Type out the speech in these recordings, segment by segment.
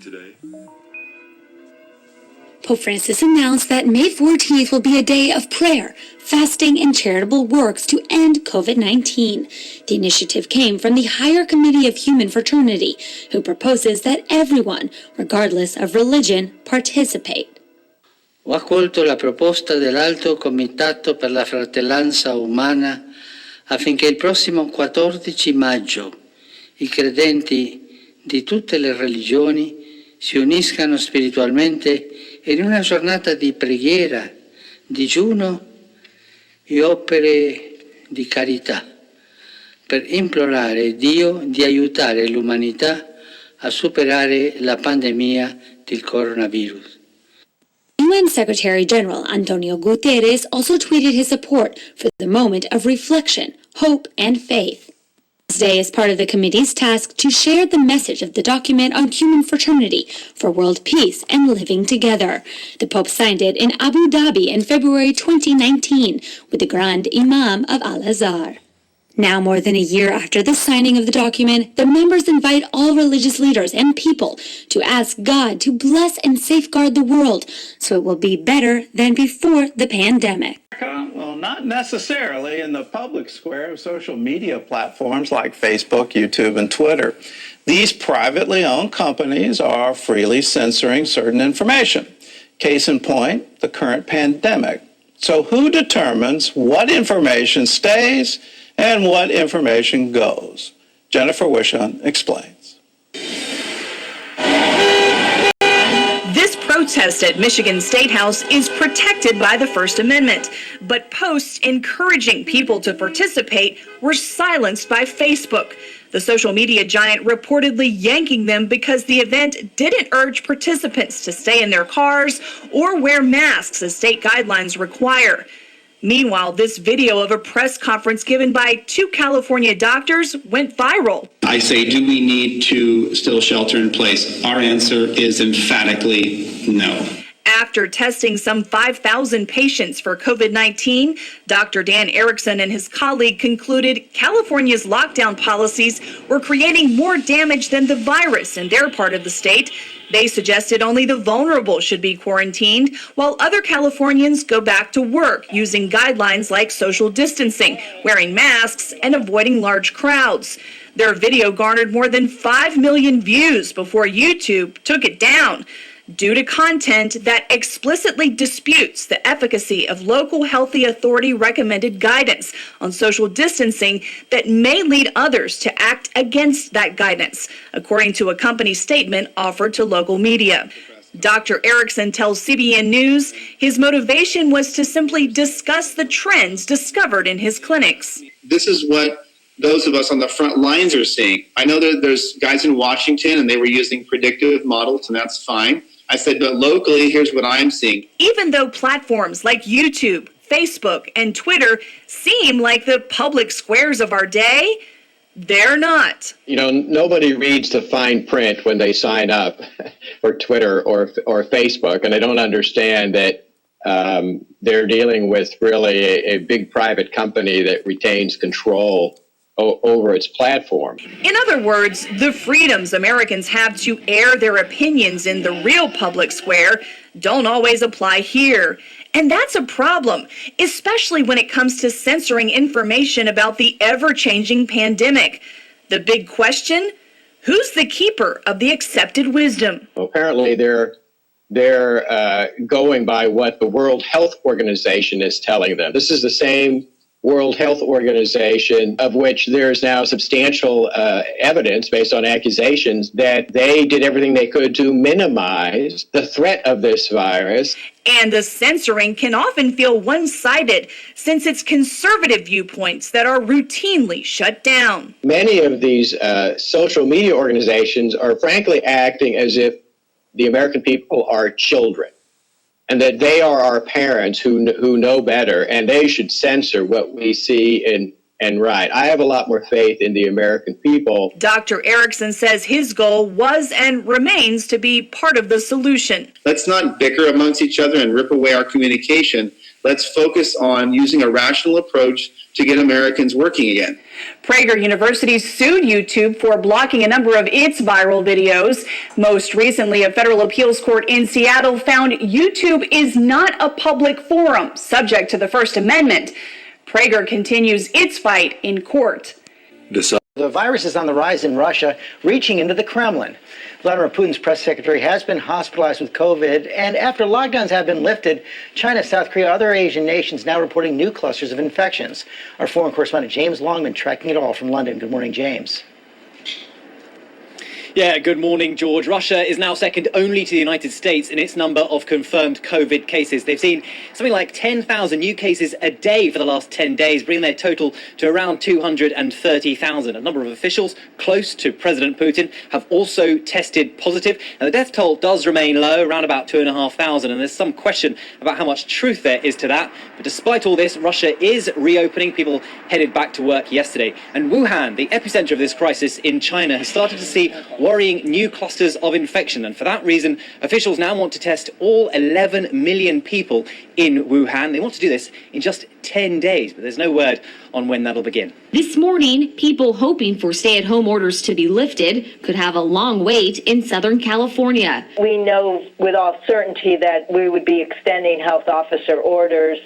today. Pope Francis announced that May 14th will be a day of prayer, fasting, and charitable works to end COVID-19. The initiative came from the Higher Committee of Human Fraternity, who proposes that everyone, regardless of religion, participate. Ho accolto la proposta dell'Alto Comitato per la Fratellanza Umana affinché il prossimo 14 maggio i credenti di tutte le religioni si uniscano spiritualmente in una giornata di preghiera, digiuno e opere di carità per implorare Dio di aiutare l'umanità a superare la pandemia del coronavirus. UN Secretary General Antonio Guterres also tweeted his support for the moment of reflection, hope, and faith. This day is part of the committee's task to share the message of the document on human fraternity for world peace and living together. The Pope signed it in Abu Dhabi in February 2019 with the Grand Imam of Al-Azhar. Now, more than a year after the signing of the document, the members invite all religious leaders and people to ask God to bless and safeguard the world so it will be better than before the pandemic. Well, not necessarily in the public square of social media platforms like Facebook, YouTube, and Twitter. These privately owned companies are freely censoring certain information. Case in point, the current pandemic. So who determines what information stays and what information goes? Jennifer Wishon explains. This protest at Michigan State House is protected by the First Amendment, but posts encouraging people to participate were silenced by Facebook. The social media giant reportedly yanking them because the event didn't urge participants to stay in their cars or wear masks as state guidelines require. Meanwhile, this video of a press conference given by 2 California doctors went viral. I say, do we need to still shelter in place? Our answer is emphatically no. After testing some 5,000 patients for COVID-19, Dr. Dan Erickson and his colleague concluded California's lockdown policies were creating more damage than the virus in their part of the state. They suggested only the vulnerable should be quarantined, while other Californians go back to work using guidelines like social distancing, wearing masks, and avoiding large crowds. Their video garnered more than 5 million views before YouTube took it down due to content that explicitly disputes the efficacy of local health authority recommended guidance on social distancing that may lead others to act against that guidance, according to a company statement offered to local media. Dr. Erickson tells CBN News his motivation was to simply discuss the trends discovered in his clinics. This is what those of us on the front lines are seeing. I know that there's guys in Washington and they were using predictive models, and that's fine. I said, but locally, here's what I'm seeing. Even though platforms like YouTube, Facebook, and Twitter seem like the public squares of our day, they're not. You know, nobody reads the fine print when they sign up for Twitter or Facebook, and I don't understand that they're dealing with really a big private company that retains control over its platform. In other words, the freedoms Americans have to air their opinions in the real public square don't always apply here. And that's a problem, especially when it comes to censoring information about the ever-changing pandemic. The big question, who's the keeper of the accepted wisdom? Apparently they're going by what the World Health Organization is telling them. This is the same World Health Organization, of which there's now substantial evidence based on accusations that they did everything they could to minimize the threat of this virus. And the censoring can often feel one-sided since it's conservative viewpoints that are routinely shut down. Many of these social media organizations are frankly acting as if the American people are children, and that they are our parents who know better, and they should censor what we see and write. I have a lot more faith in the American people. Dr. Erickson says his goal was and remains to be part of the solution. Let's not bicker amongst each other and rip away our communication. Let's focus on using a rational approach to get Americans working again. Prager University sued YouTube for blocking a number of its viral videos. Most recently, a federal appeals court in Seattle found YouTube is not a public forum, subject to the First Amendment. Prager continues its fight in court. The virus is on the rise in Russia, reaching into the Kremlin. Vladimir Putin's press secretary has been hospitalized with COVID, and after lockdowns have been lifted, China, South Korea, other Asian nations now reporting new clusters of infections. Our foreign correspondent James Longman tracking it all from London. Good morning, James. Yeah, good morning, George. Russia is now second only to the United States in its number of confirmed COVID cases. They've seen something like 10,000 new cases a day for the last 10 days, bringing their total to around 230,000. A number of officials close to President Putin have also tested positive. Now, the death toll does remain low, around about 2,500, and there's some question about how much truth there is to that. But despite all this, Russia is reopening. People headed back to work yesterday. And Wuhan, the epicenter of this crisis in China, has started to see worrying new clusters of infection. And for that reason, officials now want to test all 11 million people in Wuhan. They want to do this in just 10 days, but there's no word on when that'll begin. This morning, people hoping for stay-at-home orders to be lifted could have a long wait in Southern California. We know with all certainty that we would be extending health officer orders,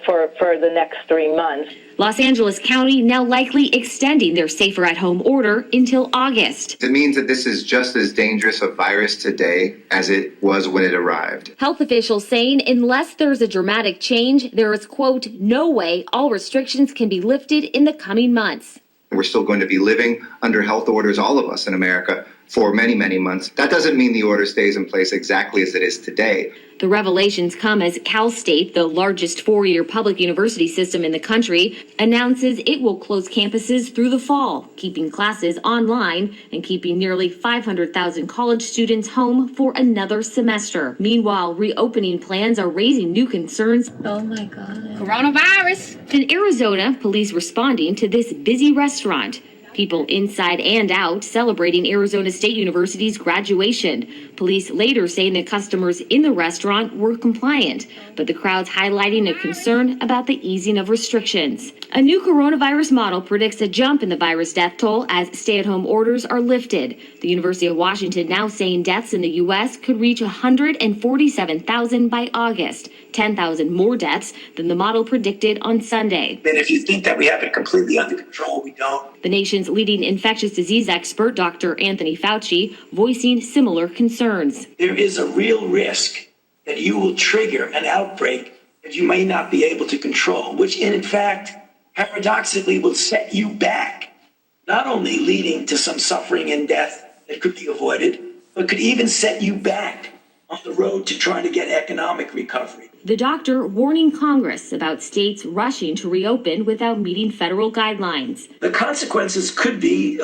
for the next 3 months. Los Angeles County now likely extending their safer at home order until August. It means that this is just as dangerous a virus today as it was when it arrived. Health officials saying unless there's a dramatic change, there is, quote, no way all restrictions can be lifted in the coming months. We're still going to be living under health orders, all of us in America, for many, many months. That doesn't mean the order stays in place exactly as it is today. The revelations come as Cal State, the largest four-year public university system in the country, announces it will close campuses through the fall, keeping classes online and keeping nearly 500,000 college students home for another semester. Meanwhile, reopening plans are raising new concerns. Oh my God. Coronavirus! In Arizona, police responding to this busy restaurant. People inside and out celebrating Arizona State University's graduation. Police later saying that customers in the restaurant were compliant, but the crowd's highlighting a concern about the easing of restrictions. A new coronavirus model predicts a jump in the virus death toll as stay-at-home orders are lifted. The University of Washington now saying deaths in the U.S. could reach 147,000 by August, 10,000 more deaths than the model predicted on Sunday. And if you think that we have it completely under control, we don't. The nation's leading infectious disease expert, Dr. Anthony Fauci, voicing similar concerns. There is a real risk that you will trigger an outbreak that you may not be able to control, which in fact, paradoxically will set you back, not only leading to some suffering and death that could be avoided, but could even set you back on the road to trying to get economic recovery. The doctor warning Congress about states rushing to reopen without meeting federal guidelines. The consequences could be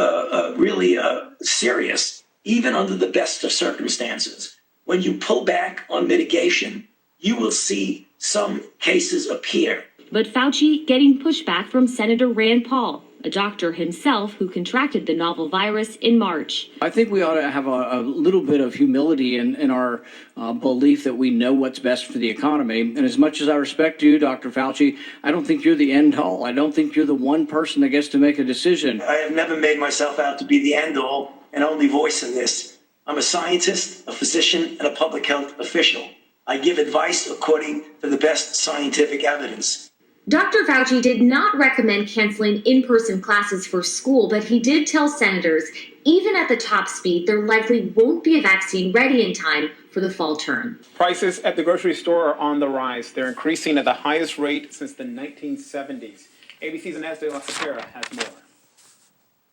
really serious, even under the best of circumstances. When you pull back on mitigation, you will see some cases appear. But Fauci getting pushback from Senator Rand Paul, a doctor himself who contracted the novel virus in March. I think we ought to have a little bit of humility in our belief that we know what's best for the economy. And as much as I respect you, Dr. Fauci, I don't think you're the end all. I don't think you're the one person that gets to make a decision. I have never made myself out to be the end all and only voice in this. I'm a scientist, a physician, and a public health official. I give advice according to the best scientific evidence. Dr. Fauci did not recommend canceling in-person classes for school, but he did tell senators, even at the top speed, there likely won't be a vaccine ready in time for the fall term. Prices at the grocery store are on the rise. They're increasing at the highest rate since the 1970s. ABC's Inez de la Sierra has more.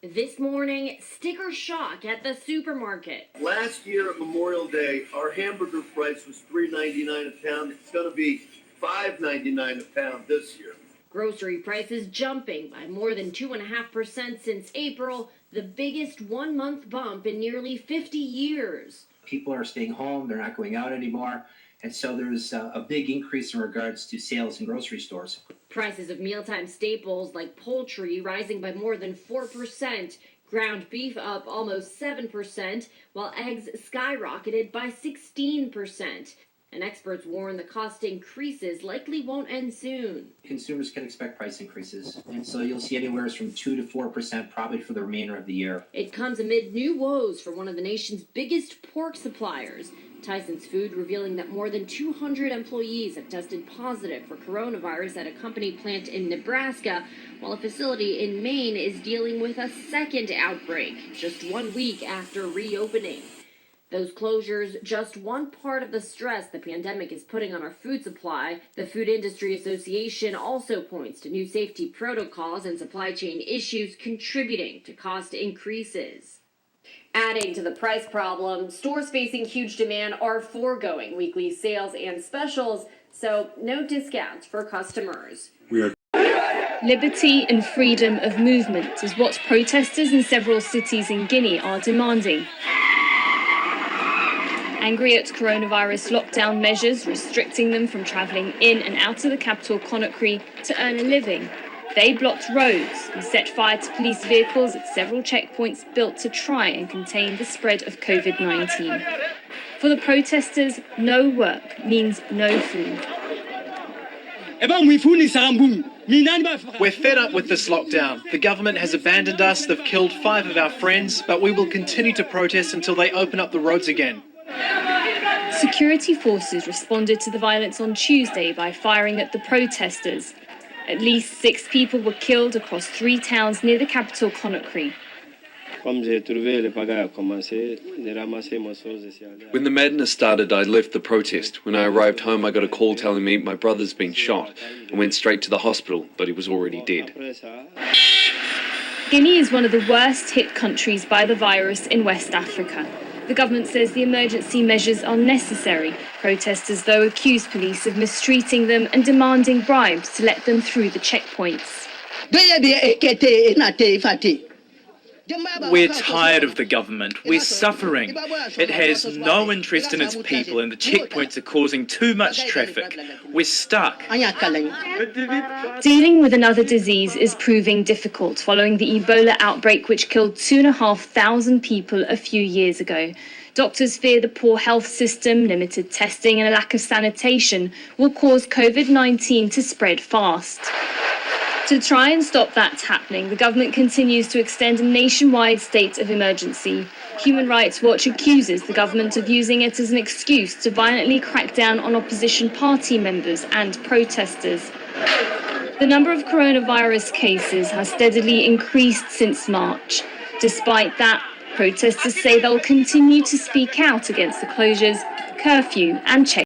This morning, sticker shock at the supermarket. Last year at Memorial Day, our hamburger price was $3.99 a pound. It's going to be $5.99 a pound this year. Grocery prices jumping by more than 2.5% since April, the biggest one-month bump in nearly 50 years. People are staying home, they're not going out anymore, and so there's a big increase in regards to sales in grocery stores. Prices of mealtime staples like poultry rising by more than 4%, ground beef up almost 7%, while eggs skyrocketed by 16%. And experts warn the cost increases likely won't end soon. Consumers can expect price increases, and so you'll see anywhere from 2 to 4% probably for the remainder of the year. It comes amid new woes for one of the nation's biggest pork suppliers. Tyson's Food revealing that more than 200 employees have tested positive for coronavirus at a company plant in Nebraska, while a facility in Maine is dealing with a second outbreak just 1 week after reopening. Those closures, just one part of the stress the pandemic is putting on our food supply. The Food Industry Association also points to new safety protocols and supply chain issues contributing to cost increases. Adding to the price problem, stores facing huge demand are foregoing weekly sales and specials, so no discounts for customers. Liberty and freedom of movement is what protesters in several cities in Guinea are demanding. Angry at coronavirus lockdown measures restricting them from travelling in and out of the capital Conakry to earn a living, they blocked roads and set fire to police vehicles at several checkpoints built to try and contain the spread of COVID-19. For the protesters, no work means no food. We're fed up with this lockdown. The government has abandoned us, they've killed 5 of our friends, but we will continue to protest until they open up the roads again. Security forces responded to the violence on Tuesday by firing at the protesters. At least 6 people were killed across 3 towns near the capital Conakry. When the madness started, I left the protest. When I arrived home, I got a call telling me my brother's been shot and went straight to the hospital, but he was already dead. Guinea is one of the worst hit countries by the virus in West Africa. The government says the emergency measures are necessary. Protesters, though, accuse police of mistreating them and demanding bribes to let them through the checkpoints. We're tired of the government. We're suffering. It has no interest in its people, and the checkpoints are causing too much traffic. We're stuck. Dealing with another disease is proving difficult following the Ebola outbreak, which killed 2,500 people a few years ago. Doctors fear the poor health system, limited testing, and a lack of sanitation will cause COVID-19 to spread fast. To try and stop that happening, the government continues to extend a nationwide state of emergency. Human Rights Watch accuses the government of using it as an excuse to violently crack down on opposition party members and protesters. The number of coronavirus cases has steadily increased since March. Despite that, protesters say they'll continue to speak out against the closures, curfew, and check.